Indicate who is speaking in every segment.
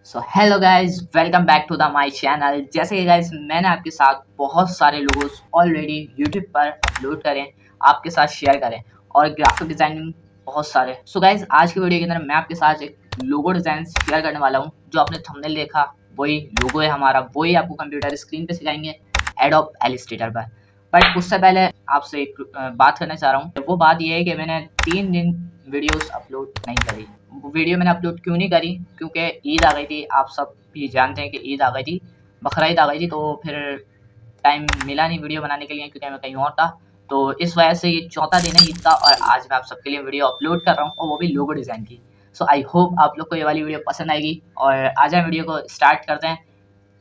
Speaker 1: So hello guys, welcome back to the my channel. जैसे कि guys मैंने आपके साथ बहुत सारे लोगोस ऑलरेडी यूट्यूब पर अपलोड करें, आपके साथ शेयर करें और ग्राफिक डिजाइनिंग बहुत सारे। सो गाइज आज की वीडियो के अंदर मैं आपके साथ एक लोगो डिज़ाइन शेयर करने वाला हूँ। जो आपने थंबनेल देखा वही लोगो है हमारा, वही आपको कंप्यूटर स्क्रीन पे सिखाएंगे एडोब इलस्ट्रेटर पर। बट उससे पहले आपसे एक बात करना चाह रहा हूँ। वो बात ये है कि मैंने 3 दिन वीडियोस अपलोड नहीं करी। वीडियो मैंने अपलोड क्यों नहीं करी? क्योंकि ईद आ गई थी। आप सब भी जानते हैं कि ईद आ गई थी, बकरा ईद आ गई थी, तो फिर टाइम मिला नहीं वीडियो बनाने के लिए क्योंकि मैं कहीं और था। तो इस वजह से ये चौथा दिन है ईद का और आज मैं आप सबके लिए वीडियो अपलोड कर रहा हूँ और वो भी लोगो डिज़ाइन की। सो आई होप आप लोग को ये वाली वीडियो पसंद आएगी और आज हम वीडियो को स्टार्ट करते हैं।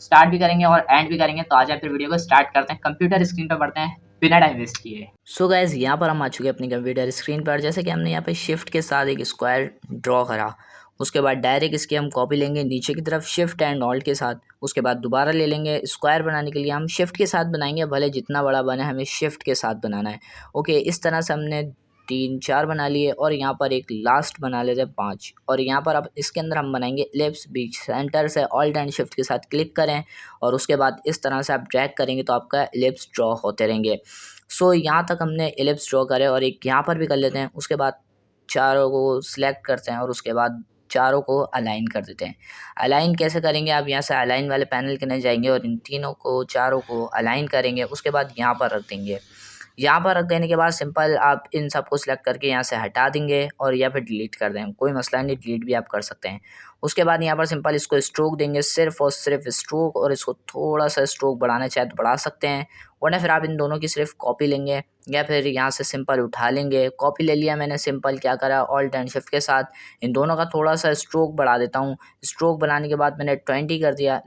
Speaker 1: स्टार्ट भी करेंगे और एंड भी करेंगे। तो आज फिर वीडियो को स्टार्ट करते हैं, कंप्यूटर स्क्रीन पर बढ़ते हैं बिना टाइम वेस्ट किए। सो गाइज यहाँ पर हम आ चुके हैं अपनी कंप्यूटर स्क्रीन पर। जैसे कि हमने यहाँ पे शिफ्ट के साथ एक स्क्वायर ड्रॉ करा, उसके बाद डायरेक्ट इसकी हम कॉपी लेंगे नीचे की तरफ शिफ्ट एंड ऑल्ट के साथ। उसके बाद दोबारा ले लेंगे स्क्वायर बनाने के लिए हम शिफ्ट के साथ बनाएंगे, भले जितना बड़ा बने हमें शिफ्ट के साथ बनाना है। ओके, इस तरह से हमने 3-4 बना लिए और यहाँ पर एक लास्ट बना लेते हैं 5। और यहाँ पर अब इसके अंदर हम बनाएंगे एलिप्स। बीच सेंटर से ऑल्ट एंड शिफ्ट के साथ क्लिक करें और उसके बाद इस तरह से आप ड्रैग करेंगे तो आपका एलिप्स ड्रॉ होते रहेंगे। सो यहाँ तक हमने एलिप्स ड्रॉ करे और एक यहाँ पर भी कर लेते हैं। उसके बाद चारों को सिलेक्ट करते हैं और उसके बाद चारों को अलाइन कर देते हैं। अलाइन कैसे करेंगे? आप यहाँ से अलाइन वाले पैनल के अंदर जाएंगे और इन तीनों को चारों को अलाइन करेंगे। उसके बाद यहाँ पर रख देंगे। यहाँ पर रख देने के बाद सिंपल आप इन सबको सिलेक्ट करके यहाँ से हटा देंगे और या फिर डिलीट कर दें, कोई मसला नहीं, डिलीट भी आप कर सकते हैं। उसके बाद यहाँ पर सिंपल इसको स्ट्रोक देंगे, सिर्फ और सिर्फ स्ट्रोक, और इसको थोड़ा सा स्ट्रोक बढ़ाना चाहे तो बढ़ा सकते हैं, वरना फिर आप इन दोनों की सिर्फ कॉपी लेंगे या फिर यहाँ से सिंपल उठा लेंगे। कॉपी ले लिया मैंने, सिंपल क्या करा, ऑल्ट एंड शिफ्ट के साथ इन दोनों का थोड़ा सा स्ट्रोक बढ़ा देता हूँ। स्ट्रोक बनाने के बाद मैंने 20 कर दिया।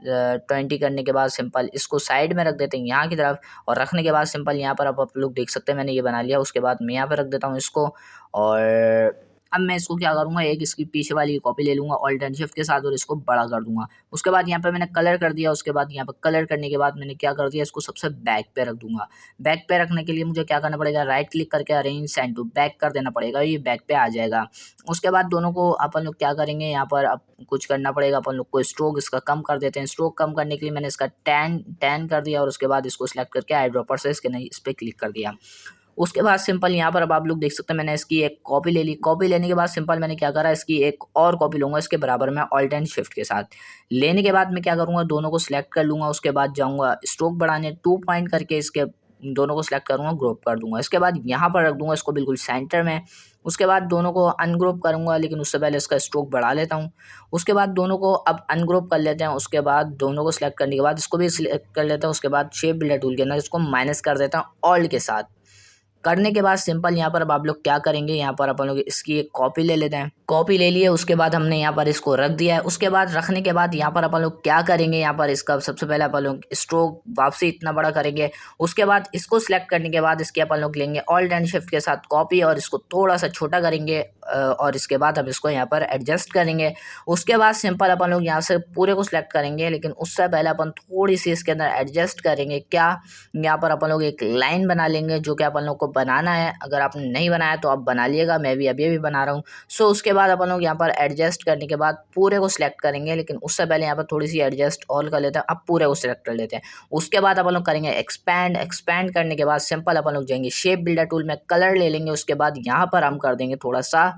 Speaker 1: 20 करने के बाद सिंपल इसको साइड में रख देते हैं यहाँ की तरफ, और रखने के बाद सिंपल यहाँ पर आप लोग देख सकते हैं मैंने ये बना लिया। उसके बाद मैं यहाँ पर रख देता हूँ इसको, और अब मैं इसको क्या करूँगा, एक इसकी पीछे वाली कॉपी ले लूँगा ऑल्ट एंड शिफ्ट के साथ और इसको बड़ा कर दूँगा। उसके बाद यहाँ पे मैंने कलर कर दिया। उसके बाद यहाँ पे कलर करने के बाद मैंने क्या कर दिया, इसको सबसे बैक पे रख दूँगा। बैक पे रखने के लिए मुझे क्या करना पड़ेगा, राइट क्लिक करके अरेंज सेंड टू बैक कर देना पड़ेगा, ये बैक पे आ जाएगा। उसके बाद दोनों को अपन लोग क्या करेंगे, यहाँ पर अब कुछ करना पड़ेगा, अपन लोग को स्ट्रोक इसका कम कर देते हैं। स्ट्रोक कम करने के लिए मैंने इसका 10 कर दिया और उसके बाद इसको सिलेक्ट करके आई ड्रॉपर से इसके नहीं इस पर क्लिक कर दिया। उसके बाद सिंपल यहाँ पर अब आप लोग देख सकते हैं मैंने इसकी एक कॉपी ले ली। कॉपी लेने के बाद सिंपल मैंने क्या करा, इसकी एक और कॉपी लूँगा इसके बराबर में ऑल्ट एंड शिफ्ट के साथ। लेने के बाद मैं क्या करूँगा, दोनों को सिलेक्ट कर लूँगा। उसके बाद जाऊँगा स्ट्रोक बढ़ाने, 2 पॉइंट करके इसके दोनों को सिलेक्ट करूँगा, ग्रुप कर दूँगा। इसके बाद यहाँ पर रख दूँगा इसको बिल्कुल सेंटर में। उसके बाद दोनों को अनग्रुप करूँगा, लेकिन उससे पहले इसका स्ट्रोक बढ़ा लेता हूँ। उसके बाद दोनों को अब अनग्रुप कर लेते हैं। उसके बाद दोनों को सिलेक्ट करने के बाद इसको भी सिलेक्ट कर लेते हैं। उसके बाद शेप बिल्डर टूल के अंदर इसको माइनस कर देता हूँ ऑल्ट के साथ। करने के बाद सिंपल यहाँ पर अब आप लोग क्या करेंगे, यहाँ पर अपन लोग इसकी एक कॉपी ले लेते हैं। कॉपी ले लिए, उसके बाद हमने यहाँ पर इसको रख दिया है। उसके बाद रखने के बाद यहाँ पर अपन लोग क्या करेंगे, यहाँ पर इसका सबसे पहले अपन लोग स्ट्रोक वापसी इतना बड़ा करेंगे। उसके बाद इसको सिलेक्ट करने के बाद इसके अपन लोग लेंगे ऑल्ट एंड शिफ्ट के साथ कॉपी और इसको थोड़ा सा छोटा करेंगे, और इसके बाद हम इसको यहाँ पर एडजस्ट करेंगे। उसके बाद सिंपल अपन लोग यहाँ से पूरे को सिलेक्ट करेंगे, लेकिन उससे पहले अपन थोड़ी सी इसके अंदर एडजस्ट करेंगे। क्या, यहाँ पर अपन लोग एक लाइन बना लेंगे जो कि अपन लोग को बनाना है। अगर आपने नहीं बनाया तो आप बना लिएगा, मैं भी अभी बना रहा हूँ। सो उसके बाद अपन लोग यहाँ पर एडजस्ट करने के बाद पूरे को सिलेक्ट करेंगे, लेकिन उससे पहले यहाँ पर थोड़ी सी एडजस्ट ऑल कर लेते हैं। अब पूरे को सिलेक्ट कर लेते हैं। उसके बाद अपन लोग करेंगे एक्सपैंड। एक्सपैंड करने के बाद सिंपल अपन लोग जाएंगे शेप बिल्डर टूल में, कलर ले लेंगे। उसके बाद यहाँ पर हम कर देंगे थोड़ा सा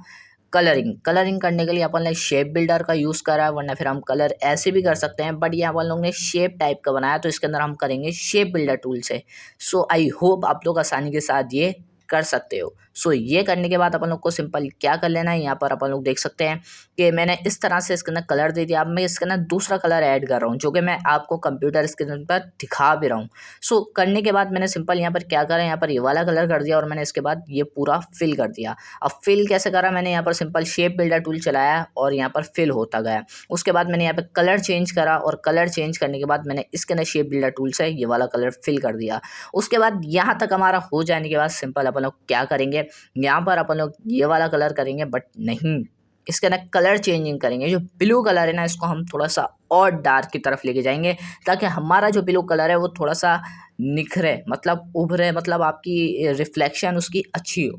Speaker 1: कलरिंग। कलरिंग करने के लिए अपन ने शेप बिल्डर का यूज़ करा है, वरना फिर हम कलर ऐसे भी कर सकते हैं, बट ये अपन लोग ने शेप टाइप का बनाया तो इसके अंदर हम करेंगे शेप बिल्डर टूल से। सो आई होप आप लोग आसानी के साथ ये कर सकते हो। सो ये करने के बाद अपन लोग को सिंपल क्या कर लेना है, यहाँ पर अपन लोग देख सकते हैं कि मैंने इस तरह से इसके अंदर कलर दे दिया। अब मैं इसके अंदर दूसरा कलर ऐड कर रहा हूँ जो कि मैं आपको कंप्यूटर स्क्रीन पर दिखा भी रहा हूँ। सो करने के बाद मैंने सिंपल यहाँ पर क्या करा, यहाँ पर ये वाला कलर कर दिया और मैंने इसके बाद ये पूरा फिल कर दिया। अब फिल कैसे करा, मैंने यहाँ पर सिंपल शेप बिल्डर टूल चलाया और यहाँ पर फिल होता गया। उसके बाद मैंने यहाँ पर कलर चेंज करा और कलर चेंज करने के बाद मैंने इसके अंदर शेप बिल्डर टूल से ये वाला कलर फिल कर दिया। उसके बाद यहाँ तक हमारा हो जाने के बाद सिंपल अपन लोग क्या करेंगे, यहाँ पर अपन लोग ये वाला कलर करेंगे, बट नहीं, इसके अंदर कलर चेंजिंग करेंगे। जो ब्लू कलर है ना, इसको हम थोड़ा सा और डार्क की तरफ लेके जाएंगे ताकि हमारा जो ब्लू कलर है वो थोड़ा सा निखरे, मतलब उभरे, मतलब आपकी रिफ्लेक्शन उसकी अच्छी हो।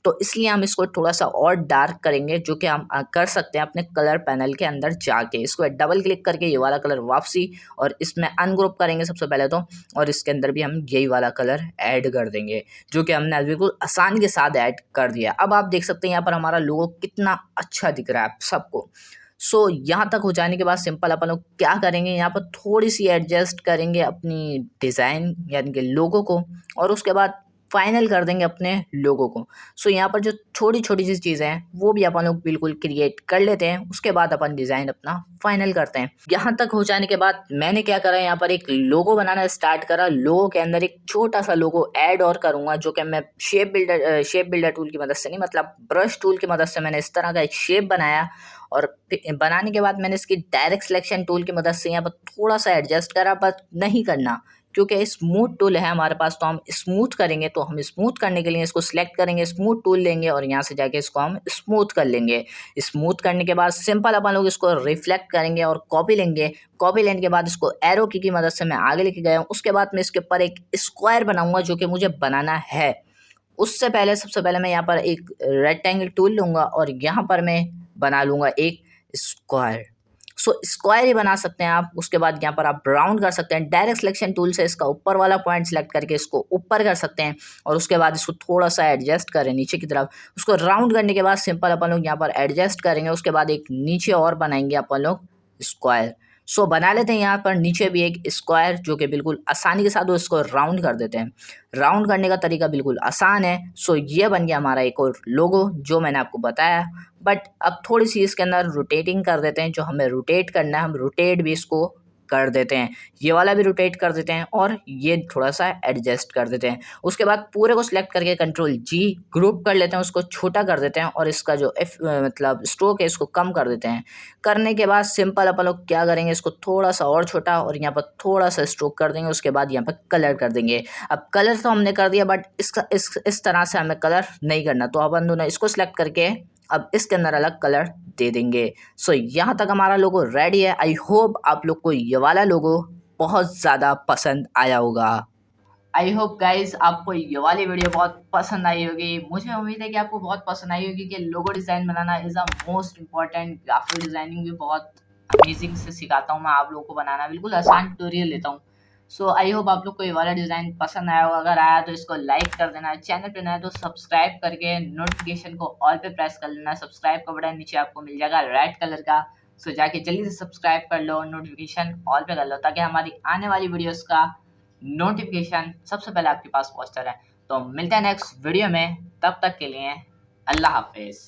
Speaker 1: तो इसलिए हम इसको थोड़ा सा और डार्क करेंगे, जो कि हम कर सकते हैं अपने कलर पैनल के अंदर जाके। इसको डबल क्लिक करके ये वाला कलर वापसी, और इसमें अनग्रुप करेंगे सबसे पहले तो, और इसके अंदर भी हम यही वाला कलर ऐड कर देंगे, जो कि हमने बिल्कुल आसानी के साथ ऐड कर दिया। अब आप देख सकते हैं यहाँ पर हमारा लोगो कितना अच्छा दिख रहा है सबको। यहाँ तक हो जाने के बाद सिंपल अपन लोग क्या करेंगे, यहाँ पर थोड़ी सी एडजस्ट करेंगे अपनी डिज़ाइन यानी कि लोगो को, और उसके बाद फाइनल कर देंगे अपने लोगों को। यहाँ पर जो छोटी छोटी सी चीज़ें हैं वो भी अपन लोग बिल्कुल क्रिएट कर लेते हैं, उसके बाद अपन डिज़ाइन अपना फाइनल करते हैं। यहाँ तक हो जाने के बाद मैंने क्या करा, यहाँ पर एक लोगो बनाना स्टार्ट करा। लोगो के अंदर एक छोटा सा लोगो ऐड और करूँगा, जो कि मैं शेप बिल्डर टूल की मदद से नहीं, मतलब ब्रश टूल की मदद से मैंने इस तरह का एक शेप बनाया। और बनाने के बाद मैंने इसकी डायरेक्ट सिलेक्शन टूल की मदद से यहाँ पर थोड़ा सा एडजस्ट करा, पर नहीं करना क्योंकि स्मूथ टूल है हमारे पास, तो हम स्मूथ करेंगे। तो हम स्मूथ करने के लिए इसको सिलेक्ट करेंगे, स्मूथ टूल लेंगे और यहाँ से जाके इसको हम स्मूथ कर लेंगे। स्मूथ करने के बाद सिंपल अपन लोग इसको रिफ्लेक्ट करेंगे और कॉपी लेंगे। कॉपी लेने के बाद इसको एरो की मदद से मैं आगे लेके गया हूँ। उसके बाद मैं इसके ऊपर एक स्क्वायर बनाऊंगा, जो कि मुझे बनाना है। उससे पहले सबसे पहले मैं यहाँ पर एक रेक्टेंगल टूल लूँगा और यहाँ पर मैं बना लूँगा एक स्क्वायर। स्क्वायर ही बना सकते हैं आप। उसके बाद यहाँ पर आप राउंड कर सकते हैं, डायरेक्ट सिलेक्शन टूल से इसका ऊपर वाला पॉइंट सेलेक्ट करके इसको ऊपर कर सकते हैं, और उसके बाद इसको थोड़ा सा एडजस्ट करें नीचे की तरफ। उसको राउंड करने के बाद सिंपल अपन लोग यहाँ पर एडजस्ट करेंगे। उसके बाद एक नीचे और बनाएंगे अपन लोग स्क्वायर। बना लेते हैं यहाँ पर नीचे भी एक स्क्वायर, जो कि बिल्कुल आसानी के साथ वो इसको राउंड कर देते हैं। राउंड करने का तरीका बिल्कुल आसान है। ये बन गया हमारा एक और लोगो, जो मैंने आपको बताया। बट अब थोड़ी सी इसके अंदर रोटेटिंग कर देते हैं, जो हमें रोटेट करना है हम रोटेट भी इसको कर देते हैं। ये वाला भी रोटेट कर देते हैं और ये थोड़ा सा एडजस्ट कर देते हैं। उसके बाद पूरे को सिलेक्ट करके कंट्रोल जी ग्रुप कर लेते हैं, उसको छोटा कर देते हैं और इसका जो मतलब स्ट्रोक है इसको कम कर देते हैं। करने के बाद सिंपल अपन लोग क्या करेंगे, इसको थोड़ा सा और छोटा और यहाँ पर थोड़ा सा स्ट्रोक कर देंगे। उसके बाद यहाँ पर कलर कर देंगे। अब कलर तो हमने कर दिया, बट इसका इस तरह से हमें कलर नहीं करना, तो अपन दोनों इसको सिलेक्ट करके अब इसके अंदर अलग कलर दे देंगे। यहाँ तक हमारा लोगो रेडी है। आई होप आप लोग को ये वाला लोगो बहुत ज़्यादा पसंद आया होगा। आई होप गाइज आपको ये वाली वीडियो बहुत पसंद आई होगी। मुझे उम्मीद है कि आपको बहुत पसंद आई होगी, कि logo design banana is a most important. Graphic designing भी बहुत अमेजिंग से सिखाता हूँ मैं आप लोगों को बनाना, बिल्कुल आसान ट्यूटोरियल लेता हूँ। आई होप आप लोग को ये वाला डिज़ाइन पसंद आया होगा। अगर आया तो इसको लाइक कर देना, चैनल पे नया है तो सब्सक्राइब करके नोटिफिकेशन को ऑल पे प्रेस कर लेना। सब्सक्राइब का बटन नीचे आपको मिल जाएगा रेड कलर का, जाके जल्दी से सब्सक्राइब कर लो, नोटिफिकेशन ऑल पे कर लो, ताकि हमारी आने वाली वीडियोस का नोटिफिकेशन सबसे पहले आपके पास पहुंचता रहे। तो मिलते हैं नेक्स्ट वीडियो में, तब तक के लिए अल्लाह हाफिज़।